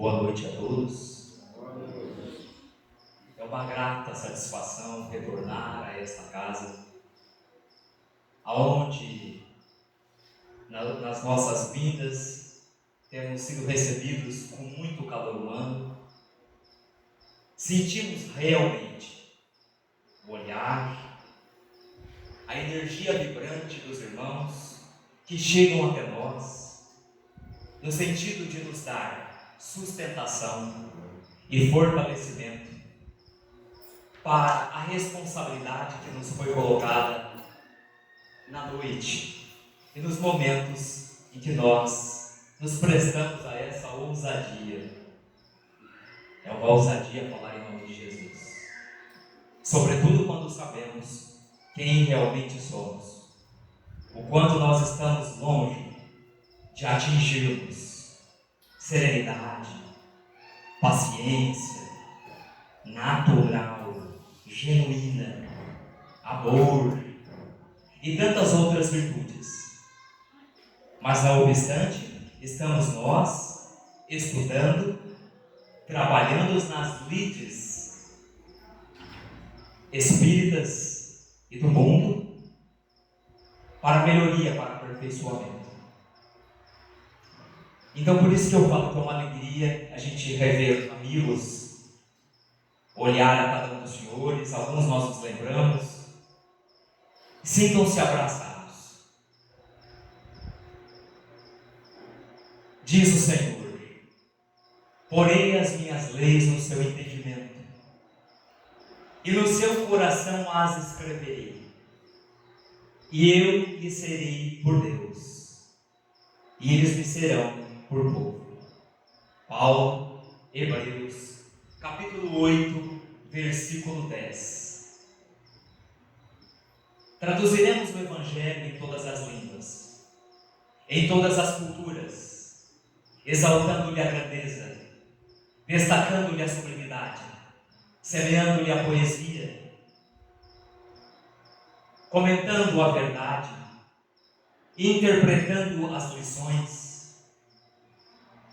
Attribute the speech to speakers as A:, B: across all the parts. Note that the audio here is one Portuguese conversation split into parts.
A: Boa noite a todos. É uma grata satisfação retornar a esta casa, aonde nas nossas vidas temos sido recebidos com muito calor humano. Sentimos realmente o olhar, a energia vibrante dos irmãos que chegam até nós, no sentido de nos dar sustentação e fortalecimento para a responsabilidade que nos foi colocada na noite e nos momentos em que nós nos prestamos a essa ousadia. É uma ousadia falar em nome de Jesus, sobretudo quando sabemos quem realmente somos, o quanto nós estamos longe de atingirmos serenidade, paciência, natural, genuína, amor e tantas outras virtudes. Mas não obstante, estamos nós estudando, trabalhando nas lides espíritas e do mundo para melhoria, para aperfeiçoamento. Então por isso que eu falo que é uma alegria a gente rever amigos, olhar a cada um dos senhores, alguns nós nos lembramos. Sintam-se abraçados. Diz o Senhor: porei as minhas leis no seu entendimento, e no seu coração as escreverei, e eu lhes serei por Deus, e eles me serão por povo. Paulo, Hebreus, capítulo 8, versículo 10. Traduziremos o Evangelho em todas as línguas, em todas as culturas, exaltando-lhe a grandeza, destacando-lhe a sublimidade, semeando-lhe a poesia, comentando a verdade, interpretando as lições,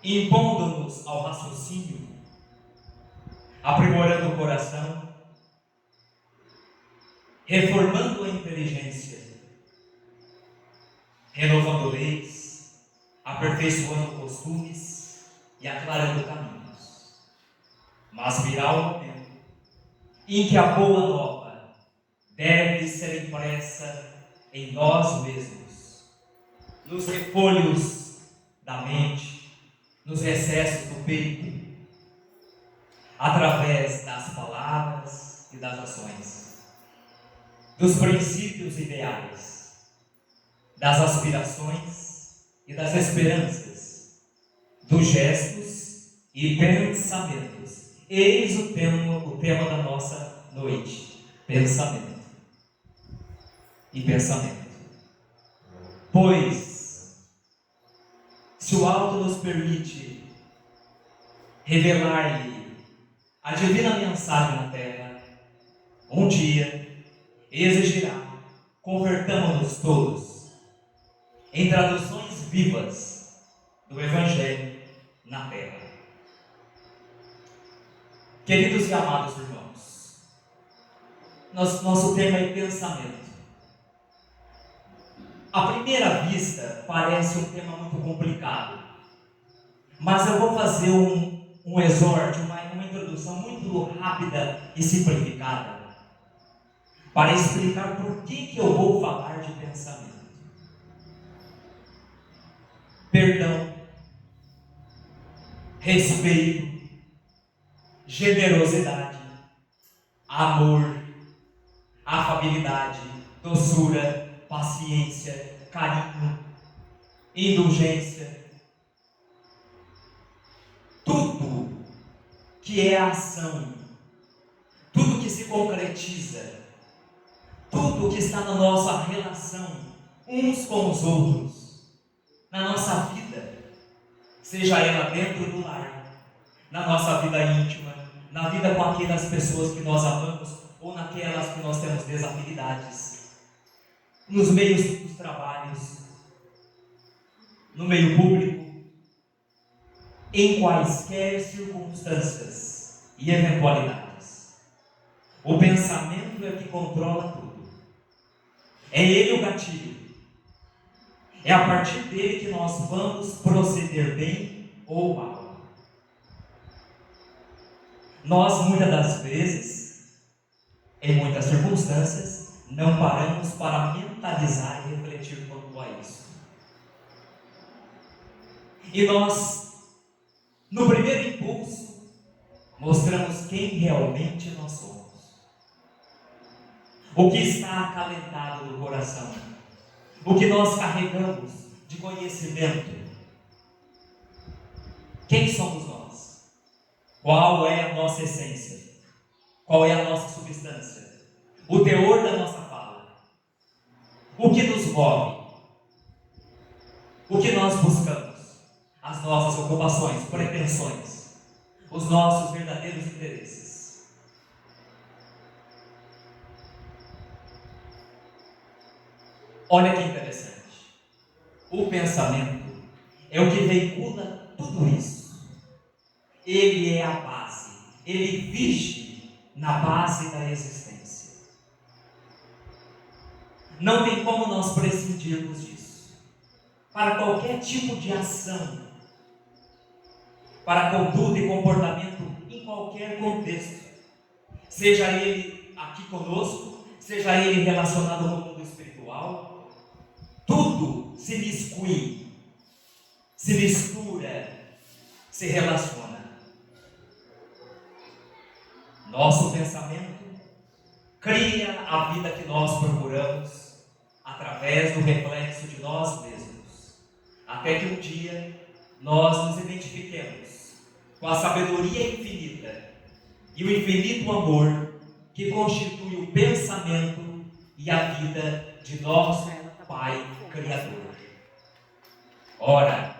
A: impondo-nos ao raciocínio, aprimorando o coração, reformando a inteligência, renovando leis, aperfeiçoando costumes e aclarando caminhos. Mas virá o momento em que a boa nova deve ser impressa em nós mesmos, nos refolhos da mente, nos recessos do peito, através das palavras e das ações, dos princípios ideais, das aspirações e das esperanças, dos gestos e pensamentos. Eis o tema da nossa noite: pensamento e pensamento. Pois, se o alto nos permite revelar-lhe a divina mensagem na terra, um dia exigirá, convertamos-nos todos em traduções vivas do Evangelho na terra. Queridos e amados irmãos, nosso tema é pensamento. À primeira vista parece um tema muito complicado, mas eu vou fazer um exorto, uma introdução muito rápida e simplificada, para explicar por que eu vou falar de pensamento. Perdão, respeito, generosidade, amor, afabilidade, doçura, paciência, carinho, indulgência. Tudo que é ação, tudo que se concretiza, tudo que está na nossa relação uns com os outros, na nossa vida, seja ela dentro do lar, na nossa vida íntima, na vida com aquelas pessoas que nós amamos ou naquelas que nós temos desafinidades, nos meios dos trabalhos, no meio público, em quaisquer circunstâncias e eventualidades. O pensamento é o que controla tudo. É ele o gatilho. É a partir dele que nós vamos proceder bem ou mal. Nós, muitas das vezes, em muitas circunstâncias, não paramos para mentalizar e refletir quanto a isso. E nós, no primeiro impulso, mostramos quem realmente nós somos. O que está acalentado no coração. O que nós carregamos de conhecimento. Quem somos nós? Qual é a nossa essência? Qual é a nossa substância? O teor da nossa fala? O que nos move? O que nós buscamos? As nossas ocupações, pretensões, os nossos verdadeiros interesses. Olha que interessante. O pensamento é o que veicula tudo isso. Ele é a base. Ele vige na base da existência. Não tem como nós prescindirmos disso. Para qualquer tipo de ação, para conduta e comportamento em qualquer contexto, seja ele aqui conosco, seja ele relacionado ao mundo espiritual, tudo se miscui, se mistura, se relaciona. Nosso pensamento cria a vida que nós procuramos através do reflexo de nós mesmos, até que um dia nós nos identifiquemos com a sabedoria infinita e o infinito amor que constitui o pensamento e a vida de nosso Pai Criador. Ora,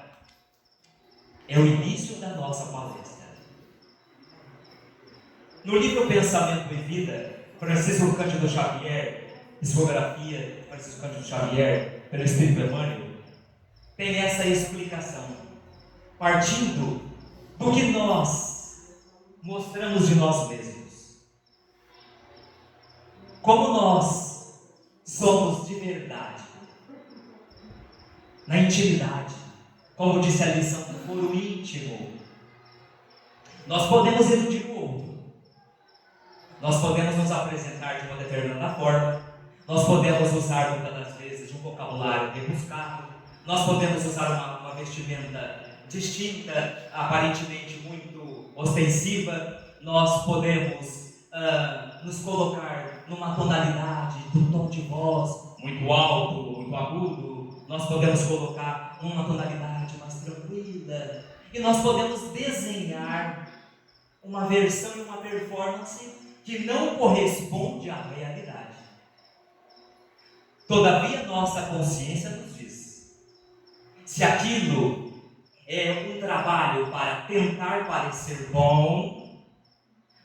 A: é o início da nossa palestra. No livro Pensamento e Vida, Francisco Cândido Xavier, psicografia de Francisco Cândido Xavier, pelo Espírito Emmanuel, tem essa explicação, partindo do que nós mostramos de nós mesmos. Como nós somos de verdade, na intimidade, como disse a lição do foro íntimo, nós podemos iludir o outro. Nós podemos nos apresentar de uma determinada forma, nós podemos usar muitas das vezes um vocabulário rebuscado, nós podemos usar uma vestimenta distinta, aparentemente muito ostensiva, nós podemos nos colocar numa tonalidade, num tom de voz muito alto, muito agudo, nós podemos colocar uma tonalidade mais tranquila, e nós podemos desenhar uma versão e uma performance que não corresponde à realidade. Todavia, nossa consciência nos diz: se aquilo é um trabalho para tentar parecer bom,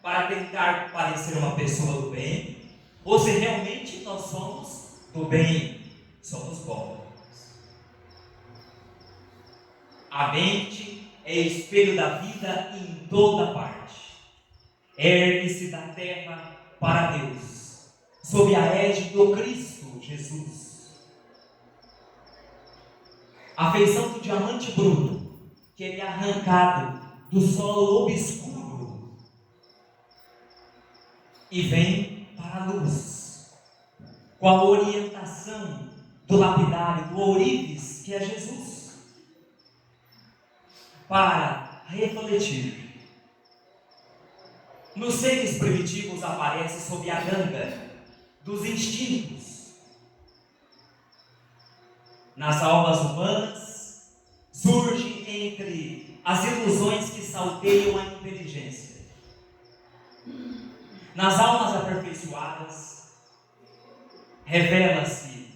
A: para tentar parecer uma pessoa do bem, ou se realmente nós somos do bem, somos bons. A mente é espelho da vida em toda parte. Ergue-se da terra para Deus, sob a égide do Cristo Jesus. A feição do diamante bruto, que ele é arrancado do solo obscuro e vem para a luz, com a orientação do lapidário, do ourives, que é Jesus, para refletir. Nos seres primitivos aparece sob a ganga dos instintos. Nas almas humanas surge entre as ilusões que salteiam a inteligência. Nas almas aperfeiçoadas revela-se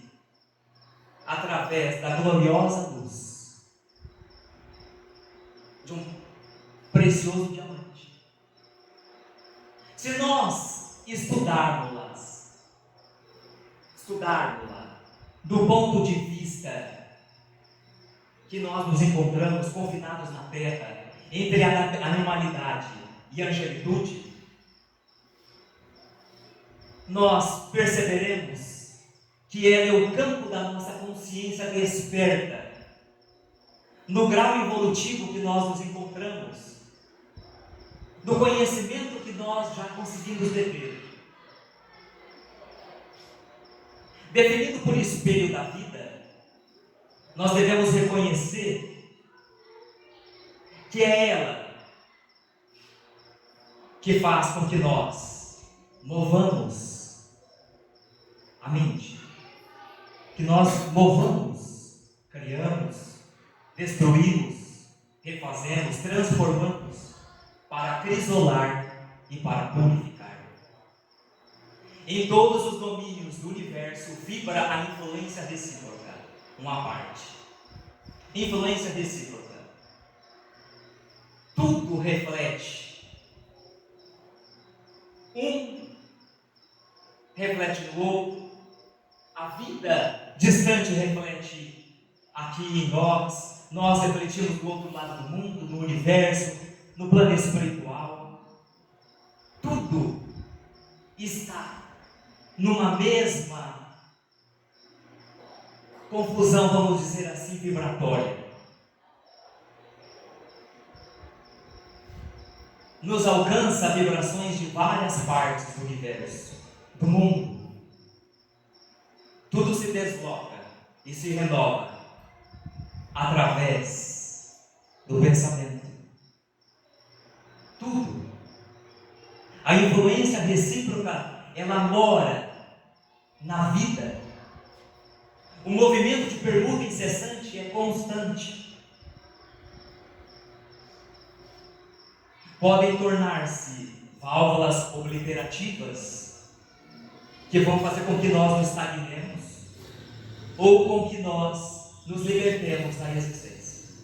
A: através da gloriosa luz de um precioso diamante. Se nós estudarmos-las do ponto de vista que nós nos encontramos confinados na terra entre a animalidade e a angelitude, nós perceberemos que ela é o campo da nossa consciência desperta, no grau evolutivo que nós nos encontramos, do conhecimento que nós já conseguimos deter. Definido por espelho da vida, nós devemos reconhecer que é ela que faz com que nós movamos a mente, que nós movamos, criamos, destruímos, refazemos, transformamos para crisolar e para purificar. Em todos os domínios do universo vibra a influência recíproca, uma parte. Influência recíproca. Tudo reflete. Um reflete no outro. A vida distante reflete aqui em nós. Nós refletimos do outro lado do mundo, no universo, no plano espiritual. Tudo está numa mesma confusão, vamos dizer assim, vibratória. Nos alcança vibrações de várias partes do universo, do mundo. Tudo se desloca e se renova através do pensamento. Tudo. A influência recíproca, ela mora na vida. O movimento de permuta incessante é constante. Podem tornar-se válvulas obliterativas que vão fazer com que nós nos estagnemos ou com que nós nos libertemos da existência.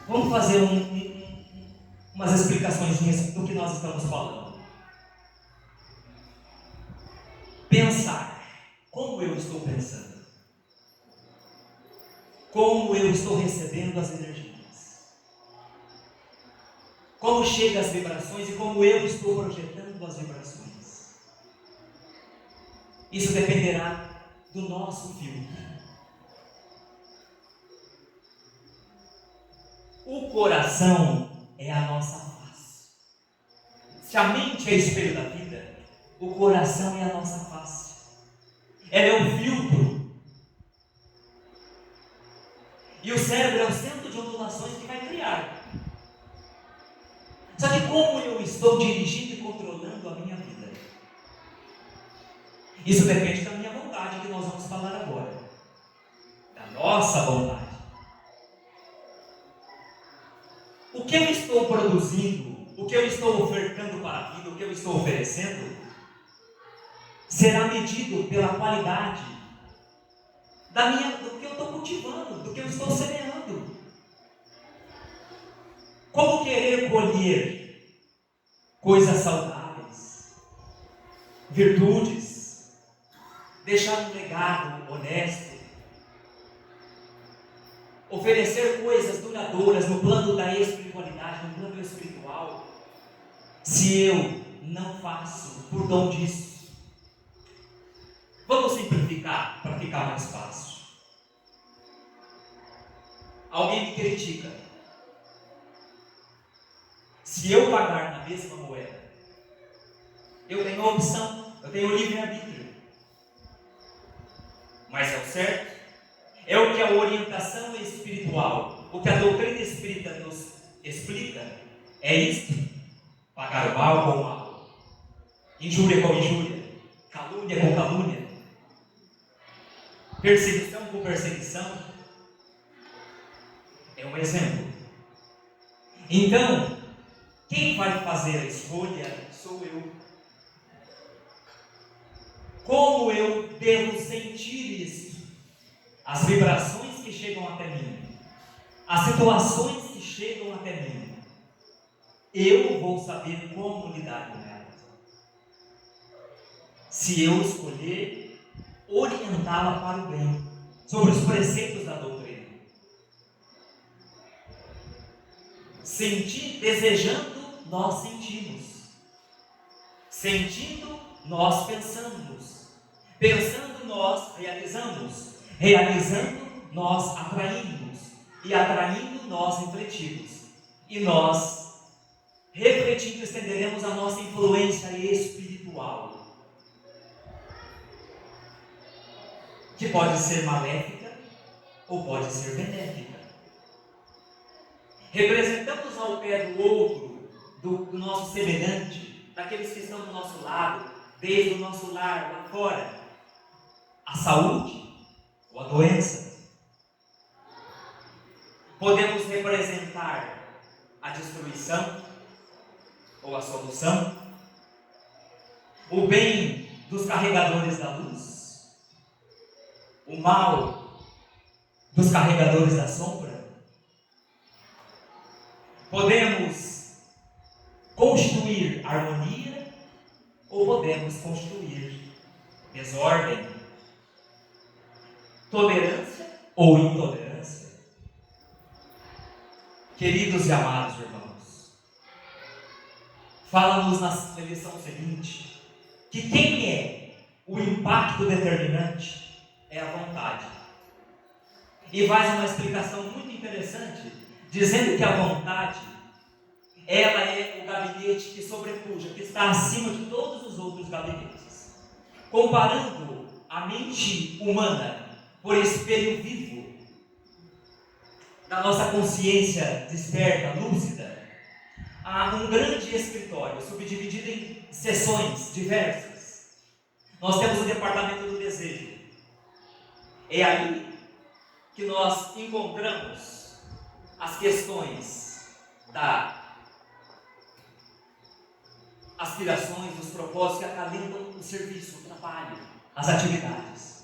A: Vamos fazer umas explicações do que nós estamos falando. Pensar. Como eu estou pensando? Como eu estou recebendo as energias? Como chegam as vibrações e como eu estou projetando as vibrações? Isso dependerá do nosso filtro. O coração é a nossa face. Se a mente é espelho da vida, o coração é a nossa face. Ela é o filtro. E o cérebro é o centro de ondulações que vai criar. Só que como eu estou dirigindo e controlando a minha vida? Isso depende da minha vontade, que nós vamos falar agora. Da nossa vontade. O que eu estou produzindo, o que eu estou ofertando para a vida, o que eu estou oferecendo, será medido pela qualidade do que eu estou cultivando, do que eu estou semeando. Como querer colher coisas saudáveis, virtudes, deixar um legado honesto, oferecer coisas duradouras no plano da espiritualidade, no plano espiritual, se eu não faço por dom disso? Vamos simplificar para ficar mais fácil. Alguém me critica. Se eu pagar na mesma moeda, eu tenho a opção, eu tenho o livre-arbítrio. Mas é o certo? É o que a orientação espiritual, o que a doutrina espírita nos explica, é isto: pagar o mal com o mal, injúria com injúria, calúnia com calúnia, perseguição com perseguição. É um exemplo. Então, quem vai fazer a escolha sou eu. Como eu devo sentir isso? As vibrações que chegam até mim, as situações que chegam até mim, eu vou saber como lidar com elas. Se eu escolher orientá-la para o bem, sobre os preceitos da doutrina. Desejando, nós sentimos. Sentindo, nós pensamos. Pensando, nós realizamos. Realizando, nós atraímos. E atraindo, nós refletimos. E nós, refletindo, estenderemos a nossa influência espiritual, que pode ser maléfica ou pode ser benéfica. Representamos ao pé do outro, do nosso semelhante, daqueles que estão do nosso lado, desde o nosso lar, lá fora, a saúde ou a doença. Podemos representar a destruição ou a solução, o bem dos carregadores da luz, o mal dos carregadores da sombra. Podemos constituir harmonia ou podemos constituir desordem, tolerância ou intolerância. Queridos e amados irmãos, fala-nos na lição seguinte que quem é o impacto determinante é a vontade. E faz uma explicação muito interessante, dizendo que a vontade, ela é o gabinete que sobrepuja, que está acima de todos os outros gabinetes. Comparando a mente humana por espelho vivo da nossa consciência desperta, lúcida, há um grande escritório subdividido em seções diversas. Nós temos o departamento do desejo. É aí que nós encontramos as questões das aspirações, dos propósitos que acalentam o serviço, o trabalho, as atividades.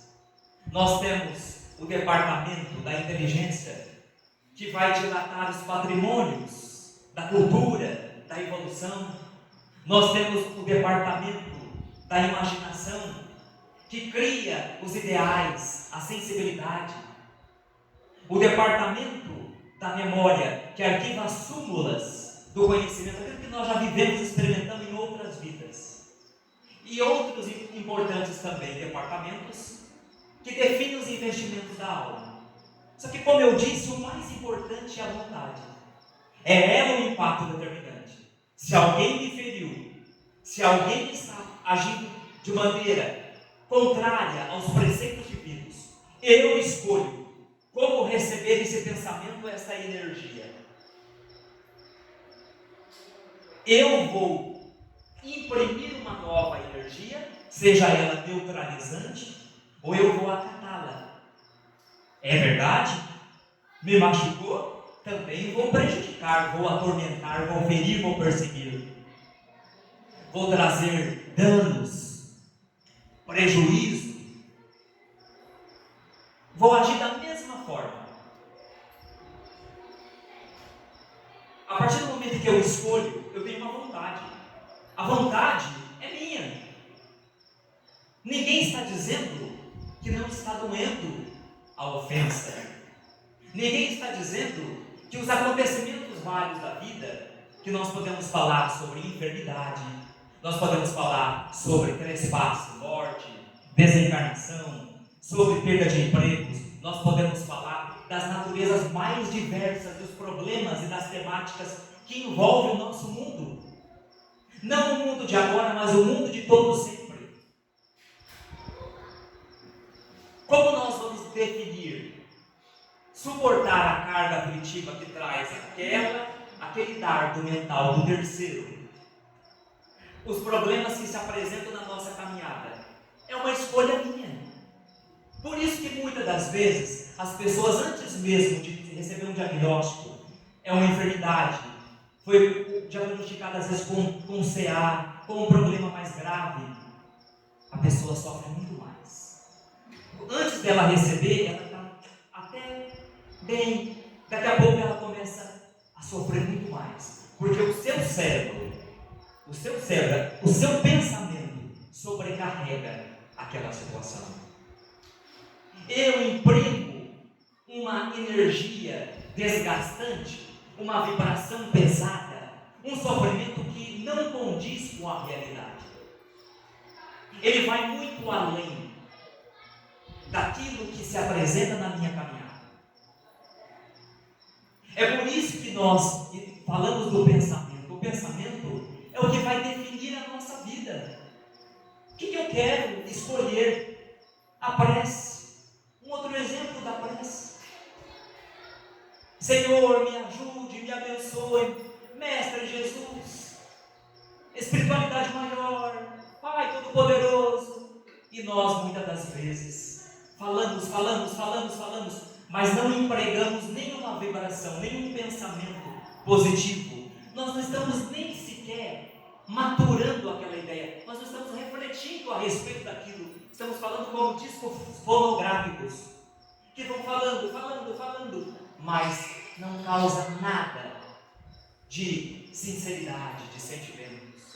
A: Nós temos o departamento da inteligência, que vai dilatar os patrimônios da cultura, da evolução. Nós temos o departamento da imaginação, que cria os ideais, a sensibilidade. O departamento da memória, que arquiva as súmulas do conhecimento, aquilo que nós já vivemos experimentando em outras vidas. E outros importantes também departamentos que definem os investimentos da alma. Só que, como eu disse, o mais importante é a vontade. É ela o impacto determinante. Se alguém me feriu, se alguém está agindo de maneira contrária aos preceitos divinos, eu escolho como receber esse pensamento, essa energia. Eu vou imprimir uma nova energia, seja ela neutralizante, ou eu vou acatá-la. É verdade? Me machucou? Também vou prejudicar, vou atormentar, vou ferir, vou perseguir. Vou trazer danos, prejuízo. Vou agir da mesma forma. A partir do momento que eu escolho, eu tenho uma vontade. A vontade é minha. Ninguém está dizendo que não está doendo a ofensa. Ninguém está dizendo que os acontecimentos vários da vida, que nós podemos falar sobre enfermidade, nós podemos falar sobre trespasso, morte, desencarnação, sobre perda de empregos, nós podemos falar das naturezas mais diversas, dos problemas e das temáticas que envolvem o nosso mundo. Não o mundo de agora, mas o mundo de todo sempre. Como nós vamos definir, suportar a carga aflitiva que traz aquele dardo mental do terceiro? Os problemas que se apresentam na nossa caminhada. É uma escolha minha. Por isso que muitas das vezes, as pessoas antes mesmo de receber um diagnóstico, é uma enfermidade, foi diagnosticada às vezes com CA, com um problema mais grave, a pessoa sofre muito mais. Antes dela receber, ela está até bem, daqui a pouco ela começa a sofrer muito mais, porque o seu cérebro, o seu pensamento sobrecarrega aquela situação. Eu imprimo uma energia desgastante, uma vibração pesada, um sofrimento que não condiz com a realidade. Ele vai muito além daquilo que se apresenta na minha caminhada. É por isso que nós falamos do pensamento. O pensamento é o que vai definir a nossa vida. O que eu quero escolher? A prece. Um outro exemplo da prece. Senhor, me ajude, me abençoe. Mestre Jesus, espiritualidade maior, Pai Todo-Poderoso. E nós, muitas das vezes, falamos, mas não empregamos nenhuma vibração, nenhum pensamento positivo. Nós não estamos nem sequer maturando aquela ideia, nós não estamos refletindo a respeito daquilo. Estamos falando como discos fonográficos, que vão falando, mas não causa nada de sinceridade, de sentimentos.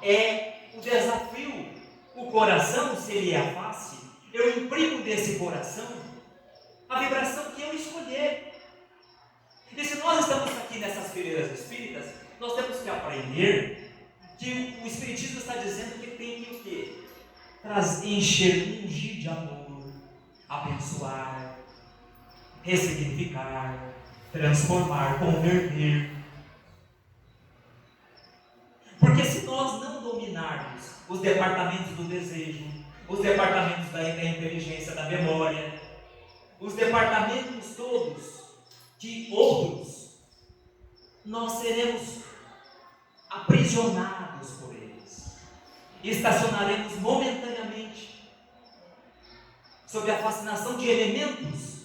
A: É o desafio. O coração, se ele é a face, eu imprimo desse coração a vibração que eu escolher. E se nós estamos aqui nessas fileiras espíritas, nós temos que aprender que o Espiritismo está dizendo que tem que o quê? Encher, ungir de amor, abençoar, ressignificar, transformar, converter. Porque se nós não dominarmos os departamentos do desejo, os departamentos da inteligência, da memória, os departamentos todos que outros, nós seremos aprisionados por eles. E estacionaremos momentaneamente sob a fascinação de elementos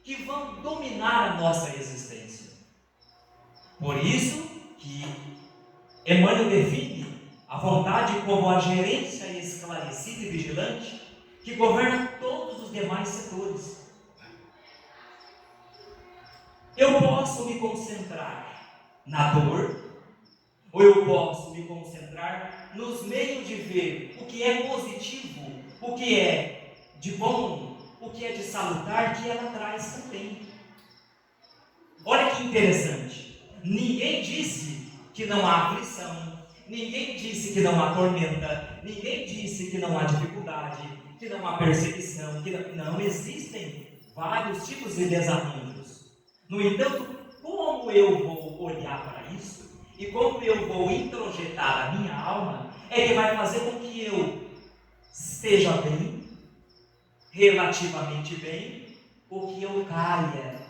A: que vão dominar a nossa existência. Por isso que Emmanuel define a vontade como a gerência esclarecida e vigilante que governa todos os demais setores. Eu posso me concentrar na dor, ou eu posso me concentrar nos meios de ver o que é positivo, o que é de bom, o que é de salutar, que ela traz também. Olha que interessante. Ninguém disse que não há aflição, ninguém disse que não há tormenta, ninguém disse que não há dificuldade, que não há perseguição, que não existem vários tipos de desarranjos. No entanto, como eu vou olhar para isso e como eu vou introjetar a minha alma é que vai fazer com que eu esteja bem, relativamente bem, ou que eu caia,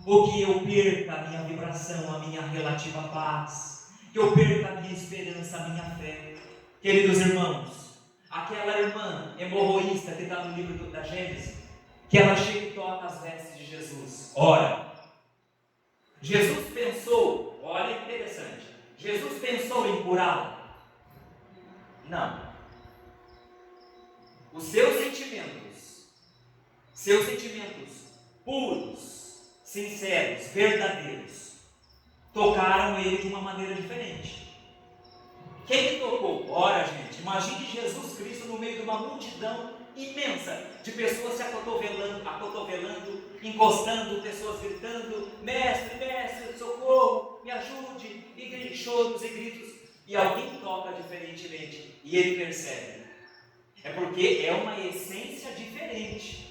A: ou que eu perca a minha vibração, a minha relativa paz, que eu perca a minha esperança, a minha fé. Queridos irmãos, aquela irmã hemorroísta que está no livro da Gênesis, que ela chega e toca as vestes de Jesus. Ora, Jesus pensou, olha que interessante, Jesus pensou em curá-la? Não. Os seus sentimentos puros, sinceros, verdadeiros, tocaram ele de uma maneira diferente. Quem lhe tocou? Ora, gente, imagine Jesus Cristo no meio de uma multidão imensa de pessoas se acotovelando, encostando, pessoas gritando: mestre, mestre, socorro, me ajude, e choros e gritos, e alguém toca diferentemente, e ele percebe. É porque é uma essência diferente,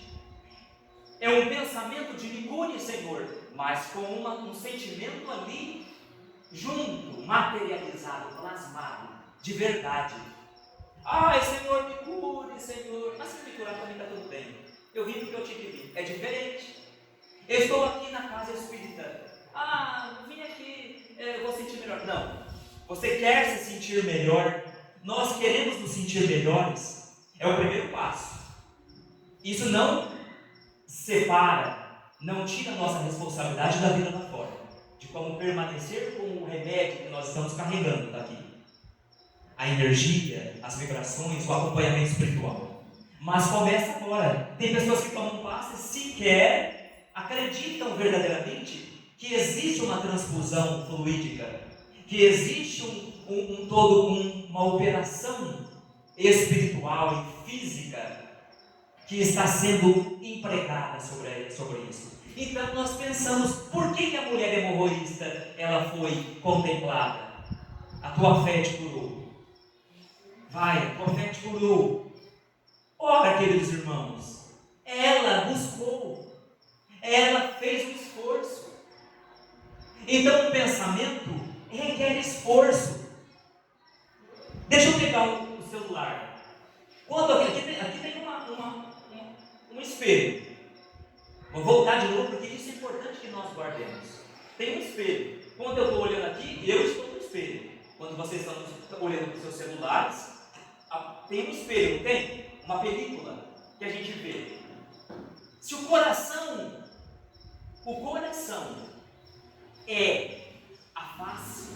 A: é um pensamento de me cure, Senhor, mas com um sentimento ali junto, materializado, plasmado, de verdade. Ai, Senhor, me cure, Senhor. Mas se me curar também está tudo bem. Eu vim porque eu tinha que vir. É diferente. Eu estou aqui na casa espírita. Vim aqui, vou sentir melhor. Não. Você quer se sentir melhor? Nós queremos nos sentir melhores. É o primeiro passo. Isso não separa, não tira a nossa responsabilidade da vida lá fora, de como permanecer com o remédio que nós estamos carregando daqui. A energia, as vibrações, o acompanhamento espiritual. Mas começa agora. Tem pessoas que tomam passes sequer acreditam verdadeiramente que existe uma transfusão fluídica, que existe uma operação espiritual e física que está sendo empregada sobre isso. Então nós pensamos, por que a mulher hemorroísta ela foi contemplada? A tua fé te curou. Vai, a tua fé te curou. Ora, queridos irmãos, ela buscou, ela fez um esforço. Então o pensamento requer esforço. Deixa eu pegar o celular. Quando aqui tem um espelho. Vou voltar de novo porque isso é importante que nós guardemos. Tem um espelho. Quando eu estou olhando aqui, eu estou no espelho. Quando vocês estão olhando para os seus celulares, tem um espelho, não tem? Uma película que a gente vê. Se o coração é a face,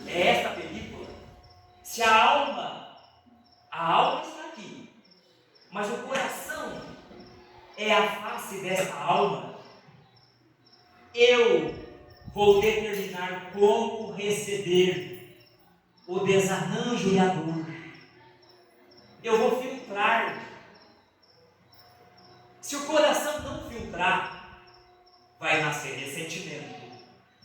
A: é esta película. Se a alma está aqui, mas o coração é a face dessa alma, eu vou determinar como receber o desarranjo e a dor. Eu vou filtrar. Se o coração não filtrar, vai nascer ressentimento,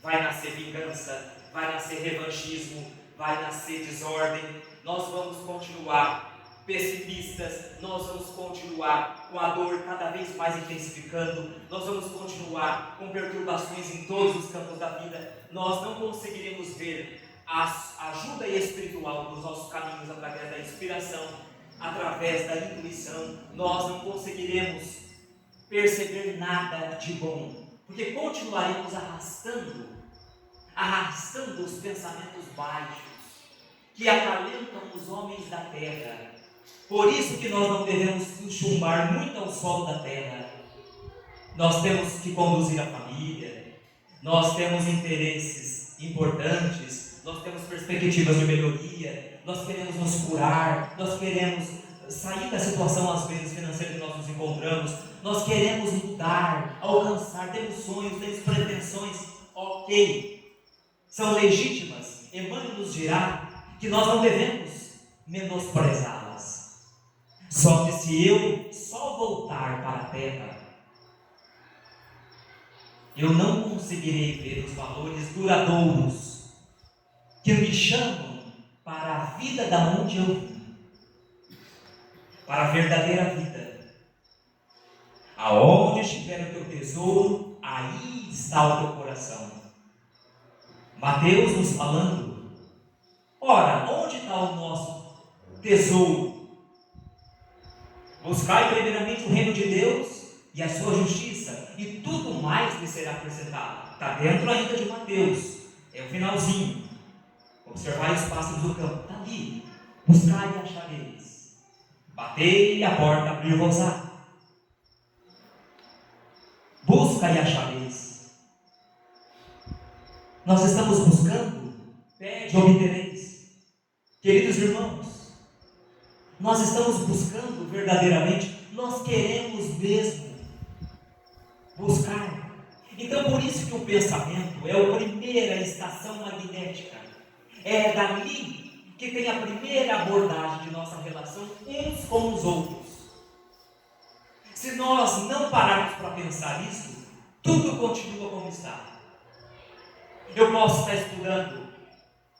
A: vai nascer vingança, vai nascer revanchismo, vai nascer desordem. Nós vamos continuar pessimistas, nós vamos continuar com a dor cada vez mais intensificando, nós vamos continuar com perturbações em todos os campos da vida. Nós não conseguiremos ver a ajuda espiritual nos nossos caminhos através da inspiração, através da intuição. Nós não conseguiremos perceber nada de bom, porque continuaremos arrastando os pensamentos baixos que acalentam os homens da terra. Por isso que nós não devemos enxumbar muito ao solo da terra. Nós temos que conduzir a família, nós temos interesses importantes, nós temos perspectivas de melhoria, nós queremos nos curar, nós queremos sair da situação às vezes financeira que nós nos encontramos, nós queremos mudar, alcançar, temos sonhos, temos pretensões, ok, são legítimas. Emmanuel nos dirá que nós não devemos menosprezá-las. Só que se eu só voltar para a terra, eu não conseguirei ver os valores duradouros que me chamam para a vida da onde eu vim, para a verdadeira vida. Aonde estiver o teu tesouro, aí está o teu coração. Mateus nos falando, ora, onde está o nosso tesouro? Buscai primeiramente o reino de Deus e a sua justiça, e tudo mais lhe será acrescentado. Está dentro ainda de Mateus, é o finalzinho. Observai os pássaros do campo, está ali. Buscai e achareis. Batei e a porta abrir-vos-á. Busca e achareis. Nós estamos buscando, pede e obtereis. Queridos irmãos, nós estamos buscando verdadeiramente, nós queremos mesmo buscar. Então por isso que o pensamento é a primeira estação magnética. É dali que tem a primeira abordagem de nossa relação uns com os outros. Se nós não pararmos para pensar isso, tudo continua como está. Eu posso estar estudando,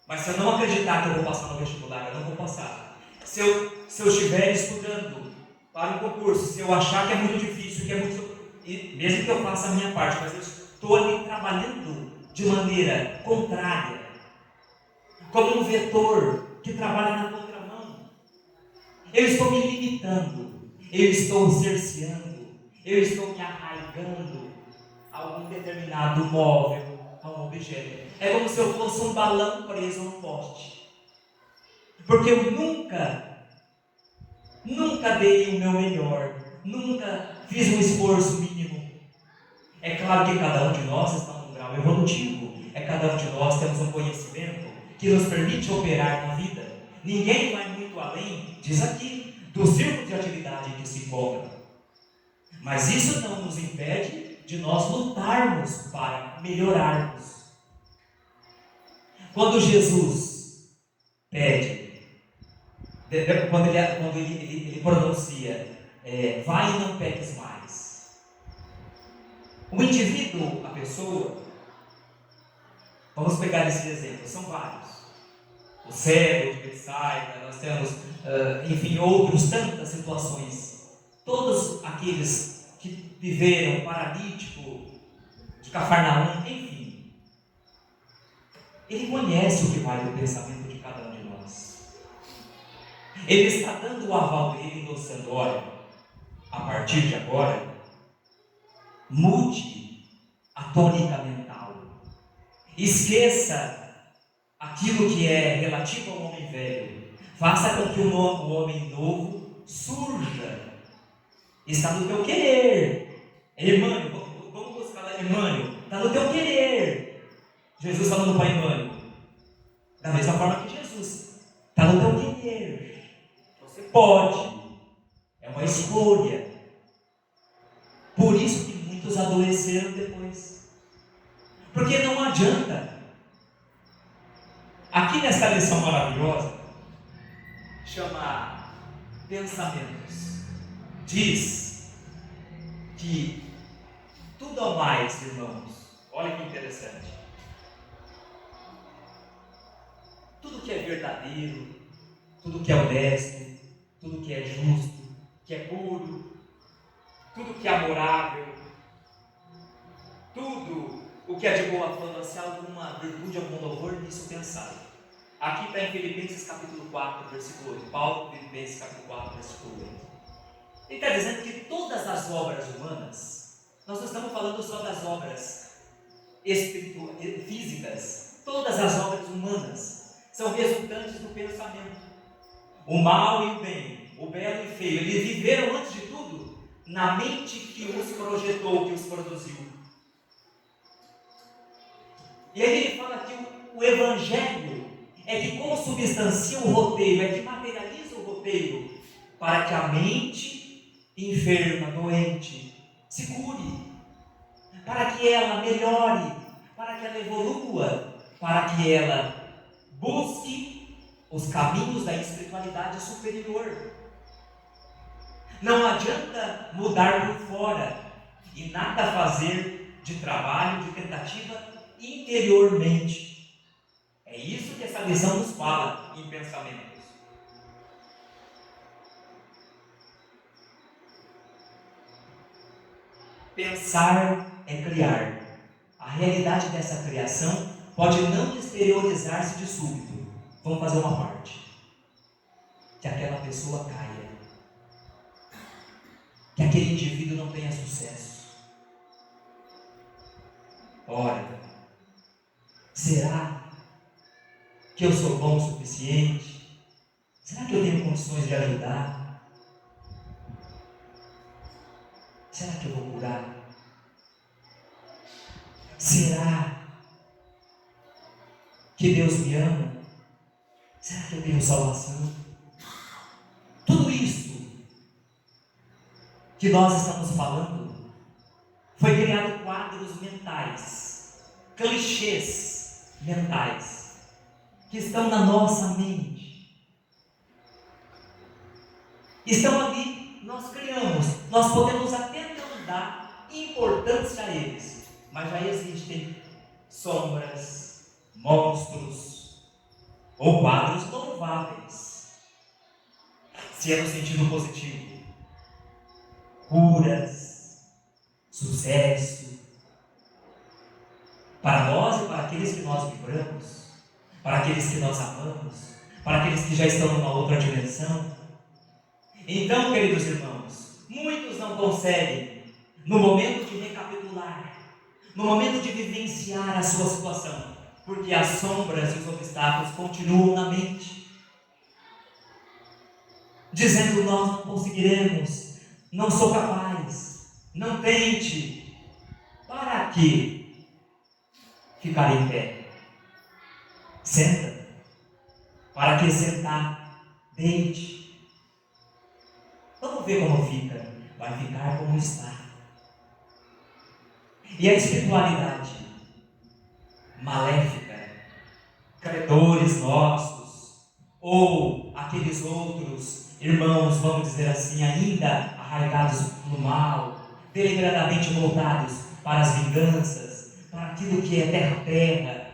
A: mas se eu não acreditar que eu vou passar no vestibular, eu não vou passar. Se eu estiver estudando para um concurso, se eu achar que é muito difícil, e mesmo que eu faça a minha parte, mas eu estou ali trabalhando de maneira contrária, como um vetor que trabalha na contramão, eu estou me limitando, eu estou cerceando, eu estou me arraigando a algum determinado móvel, a um objeto. É como se eu fosse um balão preso a um poste, porque eu nunca dei o meu melhor, nunca fiz um esforço mínimo. É claro que cada um de nós está num grau evolutivo, cada um de nós temos um conhecimento que nos permite operar na vida. Ninguém vai muito além, diz aqui, do círculo de atividade em que se encontra. Mas isso não nos impede de nós lutarmos para melhorarmos. Quando Jesus pede, quando ele pronuncia, vai e não peques mais. O indivíduo, a pessoa, vamos pegar esse exemplo, são vários. O cego de Betsaida, nós temos, enfim, outros, tantas situações. Todos aqueles que viveram, paralítico de Cafarnaum, enfim. Ele conhece o que vai do pensamento de cada um de nós. Ele está dando o aval dele, endossando, olha, a partir de agora, mude a tônica mental. Esqueça aquilo que é relativo ao homem velho. Faça com que o homem novo surja. Está no teu querer. Emmanuel, vamos buscar lá Emmanuel. Está no teu querer. Jesus falando para Emmanuel. Da mesma forma que Jesus. Está no teu querer. Você pode. É uma escolha. Por isso que muitos adoeceram depois. Porque não adianta. Aqui nessa lição maravilhosa, chama Pensamentos, diz que tudo ao mais, irmãos, olha que interessante, tudo que é verdadeiro, tudo que é honesto, tudo que é justo, que é puro, tudo que é amorável, tudo o que é de boa fama, se há alguma virtude, algum louvor, nisso pensai. Aqui está em Filipenses capítulo 4, versículo 8. Paulo, Filipenses capítulo 4, versículo 8. Ele está dizendo que todas as obras humanas, nós não estamos falando só das obras físicas, todas as obras humanas são resultantes do pensamento. O mal e o bem, o belo e o feio, eles viveram antes de tudo na mente que os projetou, que os produziu. E aí ele fala que o Evangelho é que consubstancia o roteiro, é que materializa o roteiro para que a mente enferma, doente, se cure, para que ela melhore, para que ela evolua, para que ela busque os caminhos da espiritualidade superior. Não adianta mudar por fora e nada fazer de trabalho, de tentativa interiormente. É isso que essa lição nos fala em Pensamentos. Pensar é criar. A realidade dessa criação pode não exteriorizar-se de súbito. Vamos fazer uma parte. Que aquela pessoa caia. Que aquele indivíduo não tenha sucesso. Ora, será que eu sou bom o suficiente? Será que eu tenho condições de ajudar? Será que eu vou curar? Será que Deus me ama? Será que eu tenho salvação? Tudo isso que nós estamos falando foi criado quadros mentais, clichês mentais, que estão na nossa mente. Estão ali, nós criamos, nós podemos até não dar importância a eles, mas já existem sombras, monstros ou quadros louváveis, se é no sentido positivo. Curas, sucesso, para nós e para aqueles que nós vibramos, para aqueles que nós amamos, para aqueles que já estão numa outra dimensão. Então, queridos irmãos, muitos não conseguem, no momento de recapitular, no momento de vivenciar a sua situação, porque as sombras e os obstáculos continuam na mente, dizendo: nós não conseguiremos, não sou capaz, não tente. Para que ficar em pé? Senta. Para que sentar? Deite. Vamos ver como fica. Vai ficar como está. E a espiritualidade maléfica, credores nossos, ou aqueles outros irmãos, vamos dizer assim, ainda arraigados no mal, deliberadamente voltados para as vinganças, para aquilo que é terra.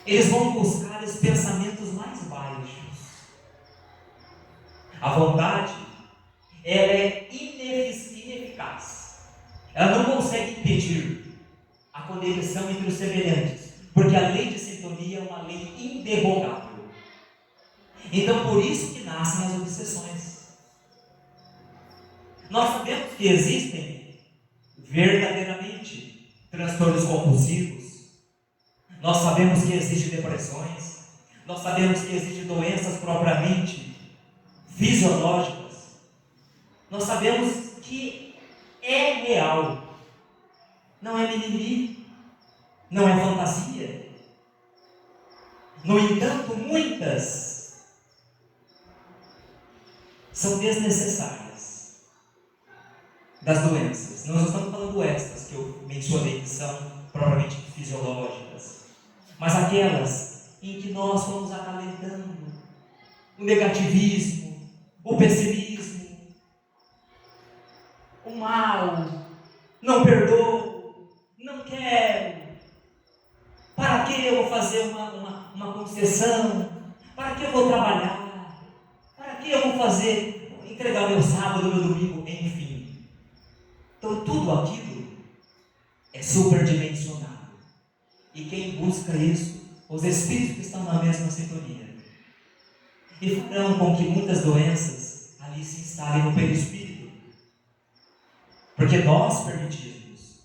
A: Eles vão buscar os pensamentos mais baixos. A vontade, ela é ineficaz. Ela não consegue impedir a conexão entre os semelhantes, porque a lei de sintonia é uma lei inderrogável. Então, por isso que nascem as obsessões. Nós sabemos que existem verdadeiramente transtornos compulsivos. Nós sabemos que existem depressões. Nós sabemos que existem doenças propriamente fisiológicas. Nós sabemos que é real. Não é mimimi. Não é fantasia. No entanto, muitas são desnecessárias das doenças. Nós estamos falando estas que eu mencionei, que são propriamente fisiológicas, mas aquelas em que nós vamos acalentando o negativismo, o pessimismo, o mal, não perdoo, não quero, para que eu vou fazer uma concessão, para que eu vou trabalhar, para que eu vou entregar o meu sábado, o meu domingo, enfim. Então tudo aquilo é superdimensionado. E quem busca isso, os espíritos que estão na mesma sintonia, e farão com que muitas doenças ali se instalem no perispírito, porque nós permitimos.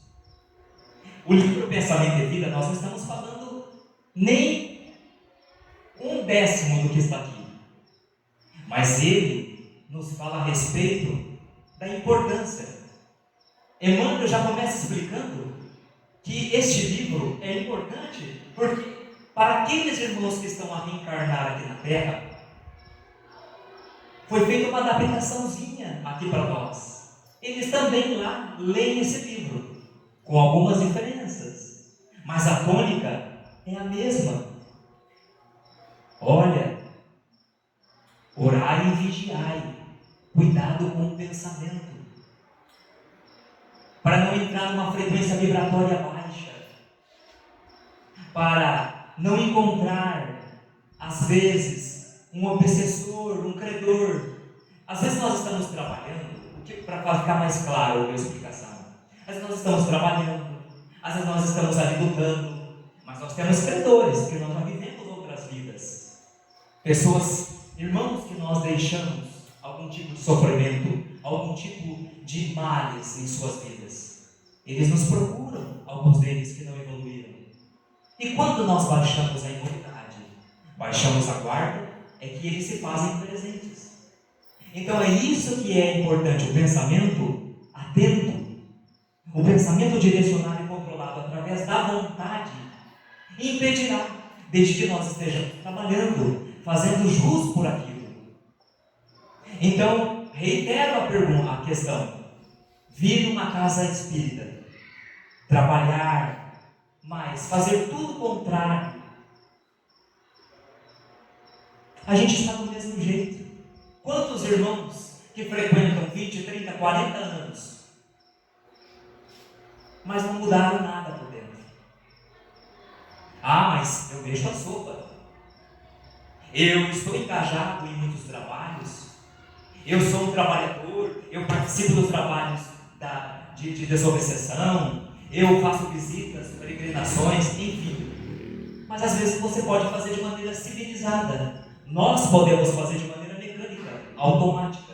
A: O livro Pensamento e Vida, nós não estamos falando nem 1/10 do que está aqui, mas ele nos fala a respeito da importância. Emmanuel já começa explicando que este livro é importante porque para aqueles irmãos que estão a reencarnar aqui na Terra, foi feita uma adaptaçãozinha aqui para nós. Eles também lá leem esse livro, com algumas diferenças, mas a tônica é a mesma. Olha, orai e vigiai, cuidado com o pensamento, para não entrar numa frequência vibratória baixa, para não encontrar, às vezes, um obsessor, um credor. Às vezes nós estamos trabalhando, para ficar mais claro a minha explicação, às vezes nós estamos trabalhando, às vezes nós estamos ali lutando, mas nós temos credores, porque nós já vivemos outras vidas. Pessoas, irmãos que nós deixamos algum tipo de sofrimento, algum tipo de males em suas vidas. Eles nos procuram, alguns deles que não evoluíram. E quando nós baixamos a imunidade, baixamos a guarda, é que eles se fazem presentes. Então é isso que é importante, o pensamento atento, o pensamento direcionado e controlado através da vontade, impedirá, desde que nós estejamos trabalhando, fazendo jus por aquilo. Então, reitero a questão: vir numa casa espírita, trabalhar mais, fazer tudo o contrário, a gente está do mesmo jeito. Quantos irmãos que frequentam 20, 30, 40 anos, mas não mudaram nada por dentro? Ah, mas eu vejo a sopa, eu estou engajado em muitos trabalhos, eu sou um trabalhador, eu participo dos trabalhos de desobsessão, eu faço visitas, peregrinações, enfim. Mas às vezes você pode fazer de maneira civilizada. Nós podemos fazer de maneira mecânica, automática.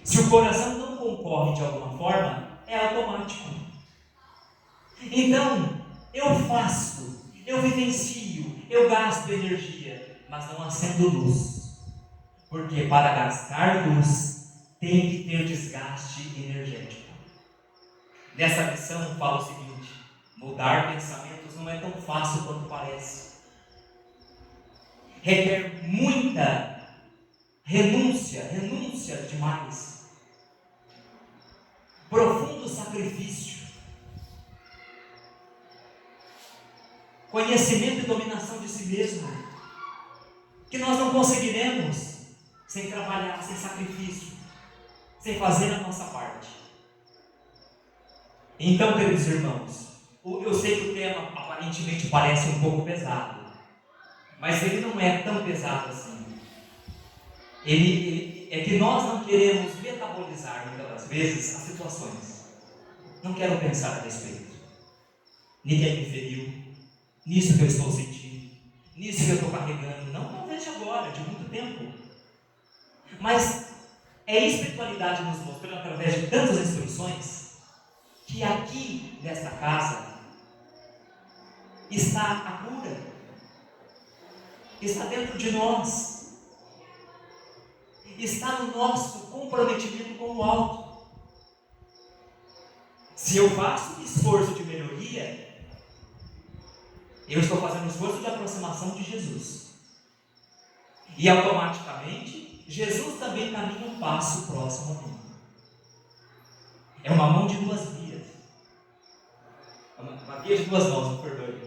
A: Se o coração não concorre de alguma forma, é automático. Então, eu faço, eu vivencio, eu gasto energia, mas não acendo luz. Porque para gastar luz, tem que ter desgaste energético. Nessa lição, fala o seguinte: mudar pensamentos não é tão fácil quanto parece. Requer muita renúncia demais. Profundo sacrifício. Conhecimento e dominação de si mesmo, que nós não conseguiremos sem trabalhar, sem sacrifício, sem fazer a nossa parte. Então, queridos irmãos, eu sei que o tema aparentemente parece um pouco pesado, mas ele não é tão pesado assim. É que nós não queremos metabolizar muitas das vezes as situações. Não quero pensar a respeito. Ninguém me feriu, nisso que eu estou sentindo, nisso que eu estou carregando. Não vejo agora, de muito tempo. Mas é a espiritualidade nos mostrando através de tantas instruções que aqui nesta casa está a cura, está dentro de nós, está no nosso comprometimento com o alto. Se eu faço um esforço de melhoria, eu estou fazendo um esforço de aproximação de Jesus. E automaticamente, Jesus também caminha um passo próximo a mim. É uma mão de duas vias. Uma via de duas mãos, me perdoe.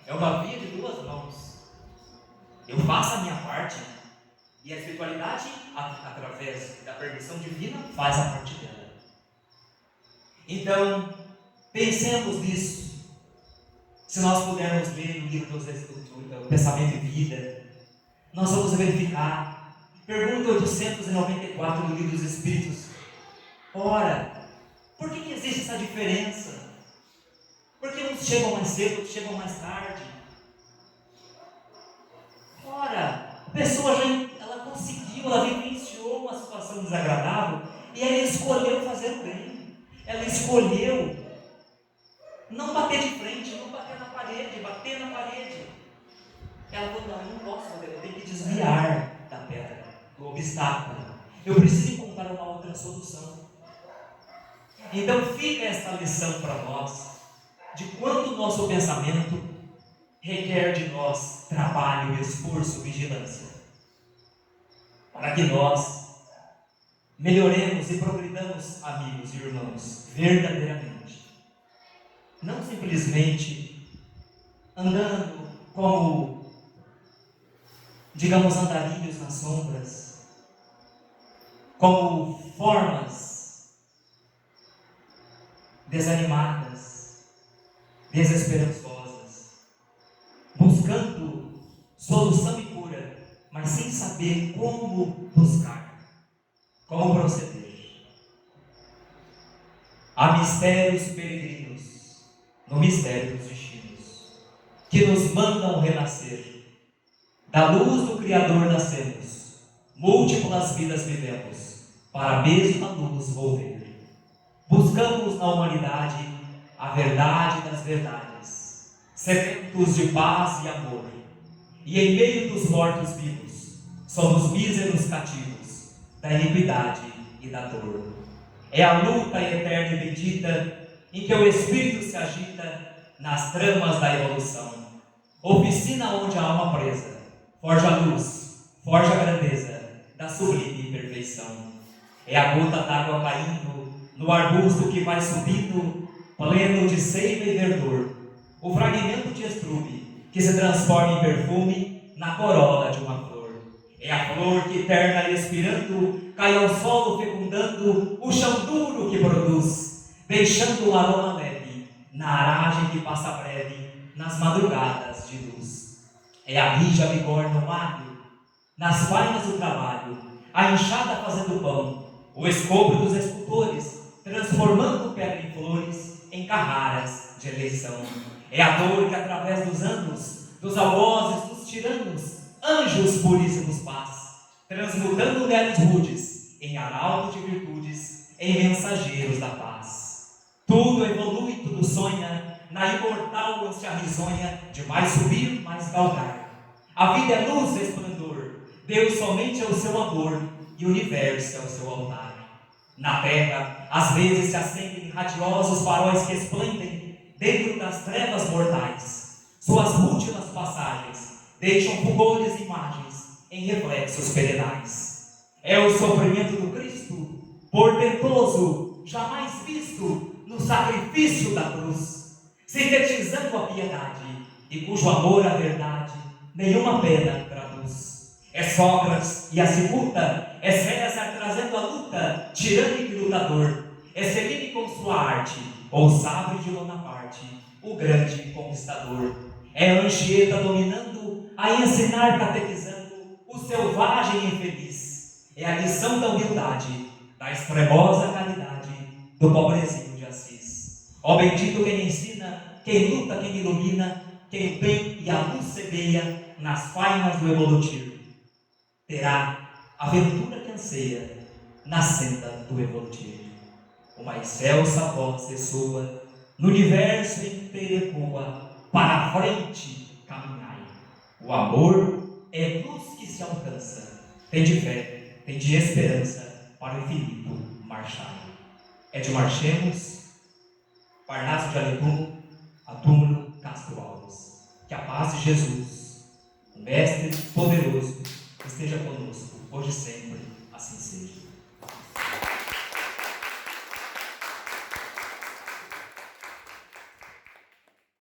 A: É uma via de duas mãos. Eu faço a minha parte e a espiritualidade, através da permissão divina, faz a parte dela. Então, pensemos nisso. Se nós pudermos ler no livro do Pensamento e Vida, nós vamos verificar. Pergunta 894 do Livro dos Espíritos. Ora, por que existe essa diferença? Por que uns chegam mais cedo, outros chegam mais tarde? Ora, a pessoa ela conseguiu, ela vivenciou uma situação desagradável e ela escolheu fazer o bem. Ela escolheu não bater de frente, não bater na parede. Ela falou, não, eu não posso fazer, eu tenho que desviar da pedra, do obstáculo. Eu preciso encontrar uma outra solução. Então fica esta lição para nós, de quanto o nosso pensamento requer de nós trabalho, esforço, vigilância, para que nós melhoremos e progridamos, amigos e irmãos, verdadeiramente. Não simplesmente andando como, digamos, andarilhos nas sombras, como formas desanimadas, desesperançosas, buscando solução e cura, mas sem saber como buscar, como proceder. Há mistérios peregrinos no mistério dos destinos, que nos mandam renascer. Da luz do Criador nascemos, múltiplas vidas vivemos, para a mesma luz volver. Buscamos na humanidade a verdade das verdades, sedentos de paz e amor, e em meio dos mortos vivos, somos míseros cativos da iniquidade e da dor. É a luta eterna e bendita em que o Espírito se agita nas tramas da evolução. Oficina onde a alma presa forja a luz, forja a grandeza da sublime perfeição. É a gota d'água caindo no arbusto que vai subindo, pleno de seiva e verdor. O fragmento de estrume que se transforma em perfume na corola de uma flor. É a flor que, terna e expirando, cai ao solo fecundando o chão duro que produz, deixando um aroma leve na aragem que passa breve nas madrugadas de luz. É a rija bigorna no alho, nas fainas do trabalho, a enxada fazendo pão, o escombro dos escultores, transformando pedra em flores, em carraras de eleição. É a dor que através dos anos, dos algozes, dos tiranos, anjos puríssimos paz, transmutando velhos rudes em arautos de virtudes, em mensageiros da paz. Tudo evolui, tudo sonha, na imortal ânsia risonha de mais subir, mais galgar. A vida é luz e esplendor, Deus somente é o seu amor e o universo é o seu altar. Na terra, às vezes se acendem radiosos faróis que esplendem dentro das trevas mortais. Suas múltiplas passagens deixam fulgores e imagens em reflexos perenais. É o sofrimento do Cristo, portentoso, jamais visto no sacrifício da cruz, sintetizando a piedade, e cujo amor à verdade nenhuma pena traduz. É Sócrates e a cicuta, é César trazendo a luta, tirânico e lutador, é Celime com sua arte, ou Sabre de Bonaparte, o grande conquistador. É Anchieta dominando, a ensinar, catequizando o selvagem e infeliz. É a lição da humildade, da extremosa caridade, do pobrezinho de Assis. Ó bendito quem ensina, quem luta, quem ilumina, quem o bem e a luz semeia nas fainas do evolutivo. Terá a aventura que anseia na senda do evolutivo. Uma excelsa voz ressoa, no universo inteiro ecoa, para a frente caminhai. O amor é luz que se alcança, tem de fé, tem de esperança, para o infinito marchai. É de Marchemos, Parnaso de Alegum, a Túmulo Castro Alves. Que a paz de Jesus, o Mestre poderoso, esteja conosco, hoje e sempre, assim seja.